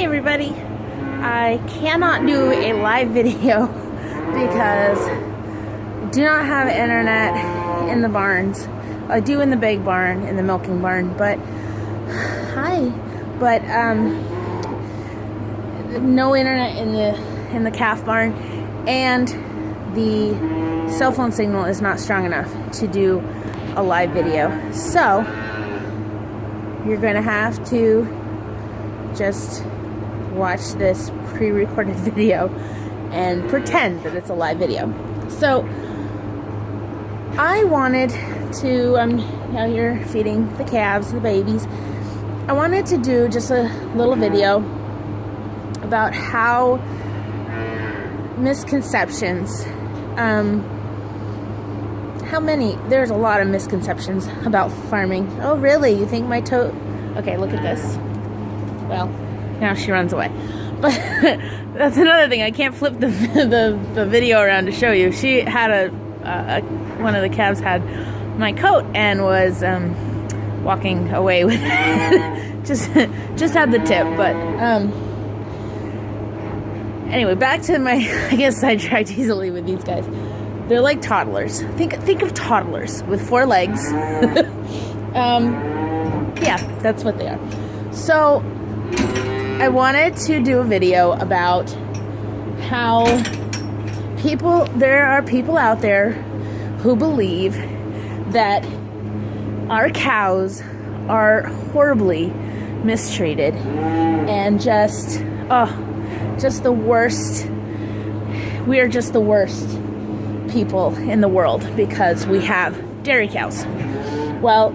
Hey everybody, I cannot do a live video because I do not have internet in the barns. I do in the big barn, in the milking barn, but no internet in the calf barn, and the cell phone signal is not strong enough to do a live video. So you're gonna have to just watch this pre-recorded video and pretend that it's a live video. So I wanted to, now you're feeding the calves, the babies. I wanted to do just a little video about how misconceptions, there's a lot of misconceptions about farming. Oh really, you think my toe, okay, look at this. Well, now she runs away. But that's another thing. I can't flip the video around to show you. She had one of the calves had my coat and was walking away with it. just had the tip. But anyway, back to my, I guess sidetracked easily with these guys. They're like toddlers. Think of toddlers with 4 legs. Yeah, that's what they are. So I wanted to do a video about how there are people out there who believe that our cows are horribly mistreated and just the worst. We are just the worst people in the world because we have dairy cows. Well,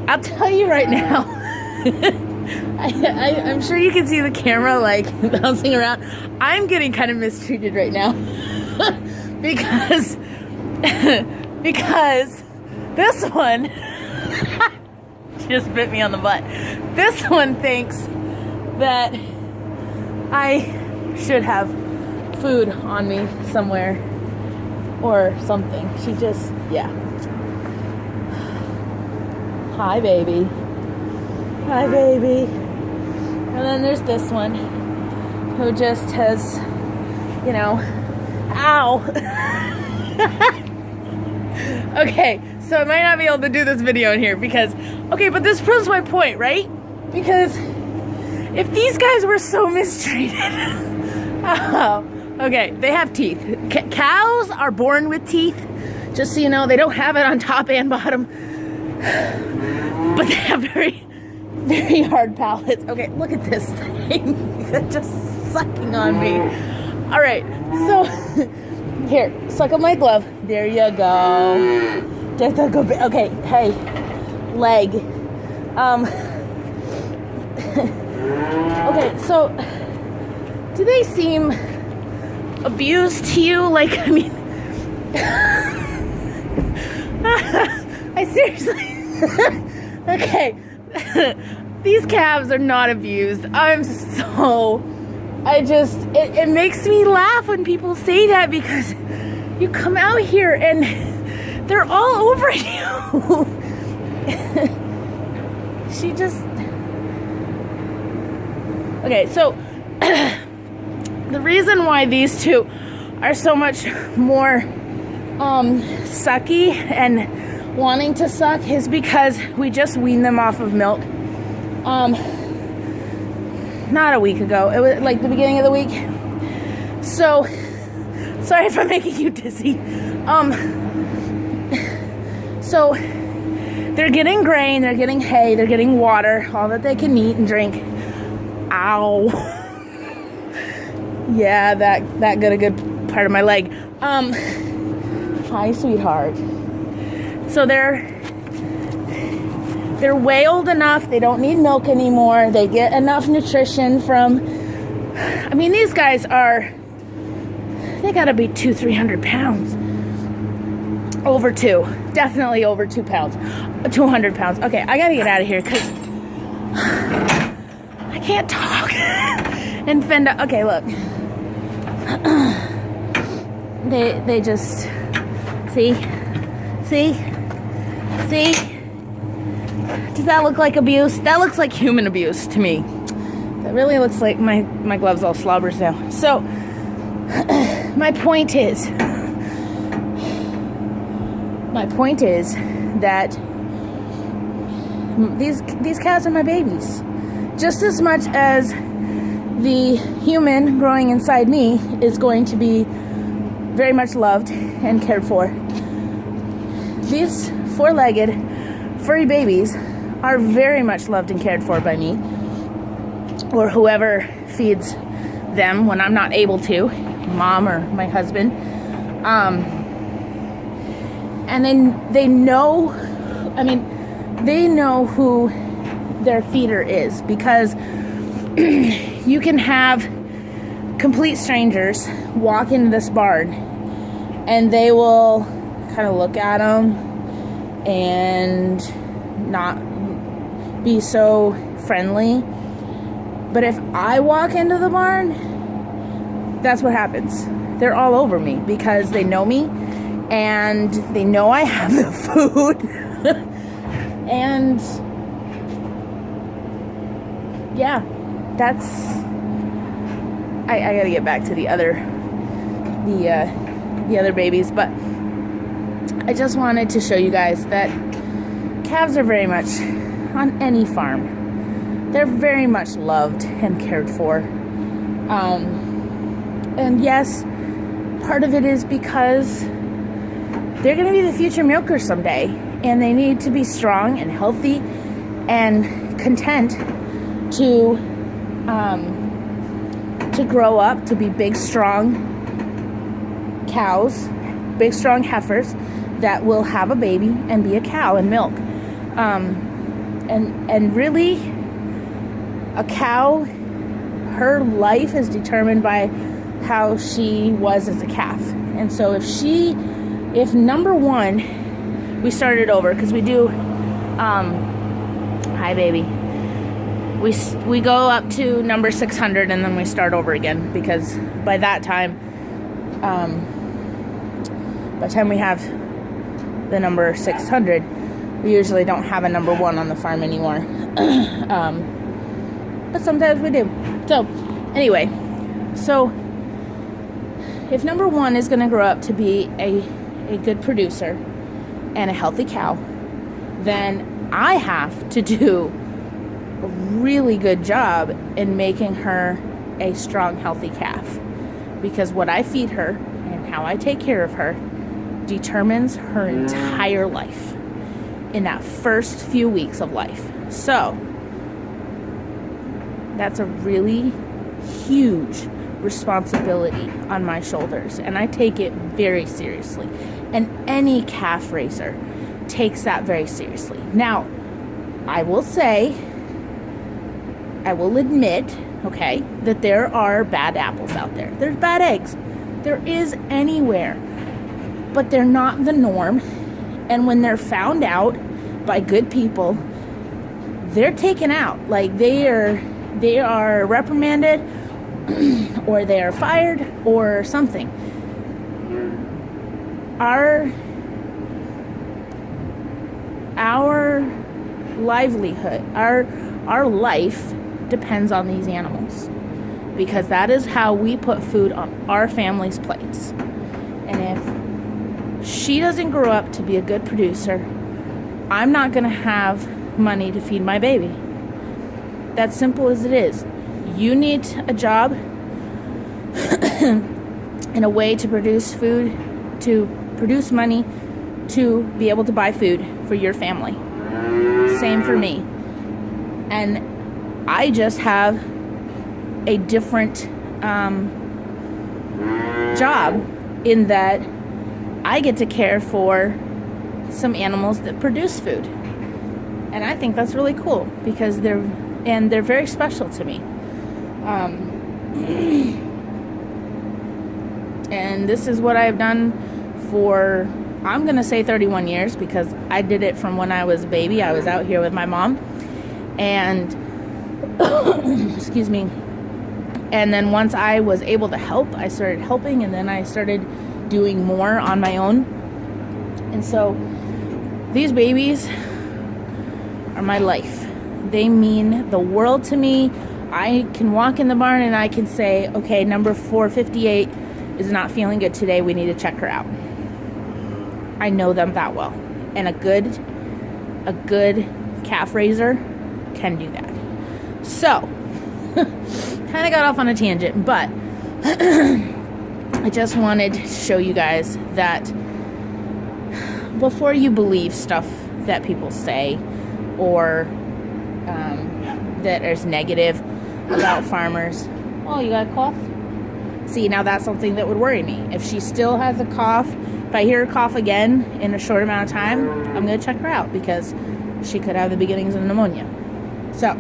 I'll tell you right now, I'm sure you can see the camera like bouncing around. I'm getting kind of mistreated right now because this one just bit me on the butt. This one thinks that I should have food on me somewhere or something. She just, yeah. Hi, baby. Hi, baby. And then there's this one who just has, you know, ow. Okay, so I might not be able to do this video in here because, okay, but this proves my point, right? Because if these guys were so mistreated, oh, okay, they have teeth. Cows are born with teeth. Just so you know, they don't have it on top and bottom, but they have very, very hard palates. Okay, look at this thing. It's just sucking on me. All right, so here, suck on my glove. There you go. Just a good bit. Okay, hey, leg. Okay, so do they seem abused to you? Like, I mean, I seriously, okay, these calves are not abused. It makes me laugh when people say that because you come out here and they're all over you. She just, okay, so the reason why these two are so much more sucky and wanting to suck is because we just weaned them off of milk not a week ago. It was like the beginning of the week. So sorry if I'm making you dizzy. So they're getting grain, they're getting hay, they're getting water, all that they can eat and drink. Ow. Yeah, that got a good part of my leg. Hi, sweetheart. So they're way old enough. They don't need milk anymore. They get enough nutrition from, I mean, these guys they gotta be 200-300 pounds. Over 2. Definitely over 2 pounds. 200 pounds. Okay, I gotta get out of here because I can't talk and fend up. Okay, look. They just, see? Does that look like abuse? That looks like human abuse to me. It really looks like my gloves all slobbers now. So my point is that these calves are my babies. Just as much as the human growing inside me is going to be very much loved and cared for, these four-legged furry babies are very much loved and cared for by me, or whoever feeds them when I'm not able to, mom or my husband. And then they know who their feeder is, because you can have complete strangers walk into this barn and they will kind of look at them and not be so friendly. But if I walk into the barn, that's what happens. They're all over me because they know me and they know I have the food. And yeah, that's, I gotta get back to the other babies, but I just wanted to show you guys that calves are very much on any farm. They're very much loved and cared for. And yes, part of it is because they're going to be the future milkers someday, and they need to be strong and healthy and content to grow up to be big, strong cows, big, strong heifers that will have a baby and be a cow and milk. And really, a cow, her life is determined by how she was as a calf. And so if number one, we started over, because we do, hi baby, we go up to number 600 and then we start over again, because by that time, we have the number 600, we usually don't have a number one on the farm anymore. But sometimes we do. So anyway, so if number one is going to grow up to be a good producer and a healthy cow, then I have to do a really good job in making her a strong, healthy calf, because what I feed her and how I take care of her determines her entire life in that first few weeks of life. So that's a really huge responsibility on my shoulders, and I take it very seriously, and any calf raiser takes that very seriously. Now, I will admit, okay, that there are bad apples out there. There's bad eggs. There is anywhere, but they're not the norm. And when they're found out by good people, they're taken out. Like they are reprimanded or they are fired or something. Our livelihood, our life depends on these animals, because that is how we put food on our family's plates. And if she doesn't grow up to be a good producer, I'm not going to have money to feed my baby. That's simple as it is. You need a job and a way to produce food, to produce money, to be able to buy food for your family. Same for me. And I just have a different job in that I get to care for some animals that produce food. And I think that's really cool, because they're very special to me. And this is what I've done for, I'm going to say 31 years, because I did it from when I was a baby. I was out here with my mom. And, excuse me. And then once I was able to help, I started helping, and then I started doing more on my own. And so these babies are my life. They mean the world to me. I can walk in the barn and I can say, okay, number 458 is not feeling good today. We need to check her out. I know them that well. And a good calf raiser can do that. So, kind of got off on a tangent, but I just wanted to show you guys that before you believe stuff that people say or that is negative about farmers. Oh, you got a cough? See, now that's something that would worry me. If she still has a cough, if I hear her cough again in a short amount of time, I'm going to check her out because she could have the beginnings of pneumonia. So,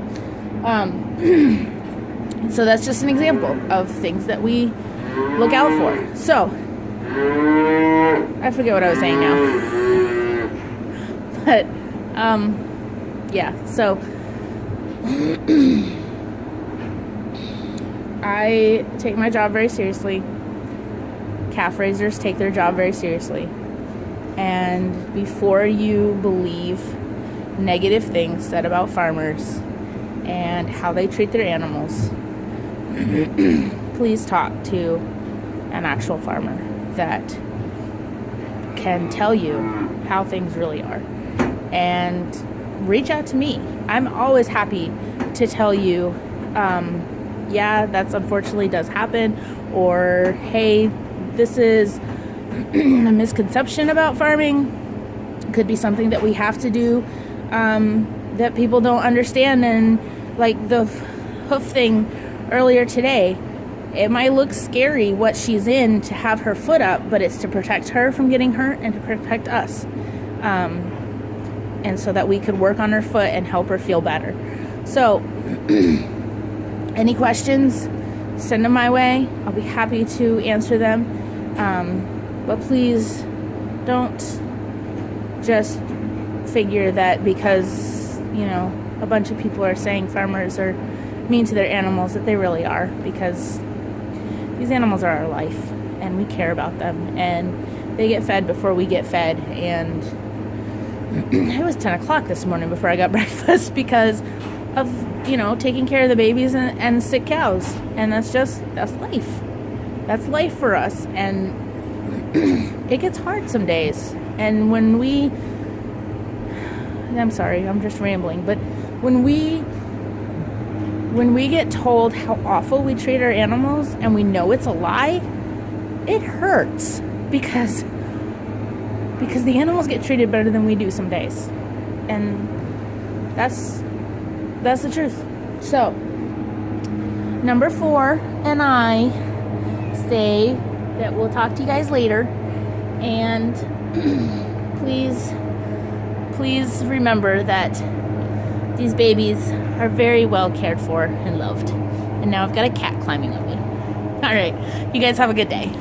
so that's just an example of things that we look out for. So, I forget what I was saying now. But, yeah, so I take my job very seriously. Calf raisers take their job very seriously. And before you believe negative things said about farmers and how they treat their animals, please talk to an actual farmer that can tell you how things really are. And reach out to me. I'm always happy to tell you, yeah, that's unfortunately does happen, or hey, this is a misconception about farming. It could be something that we have to do that people don't understand. And like the hoof thing earlier today, it might look scary what she's in to have her foot up, but it's to protect her from getting hurt and to protect us. And so that we could work on her foot and help her feel better. So, any questions, send them my way. I'll be happy to answer them. But please don't just figure that because, you know, a bunch of people are saying farmers are mean to their animals, that they really are, because these animals are our life and we care about them, and they get fed before we get fed. And it was 10 o'clock this morning before I got breakfast because of, you know, taking care of the babies and sick cows. And that's life. That's life for us. And it gets hard some days. And I'm sorry, I'm just rambling, but when we get told how awful we treat our animals and we know it's a lie, it hurts because the animals get treated better than we do some days. And that's the truth. So, number 4 and I say that we'll talk to you guys later. And please remember that these babies are very well cared for and loved. And now I've got a cat climbing on me. All right, you guys have a good day.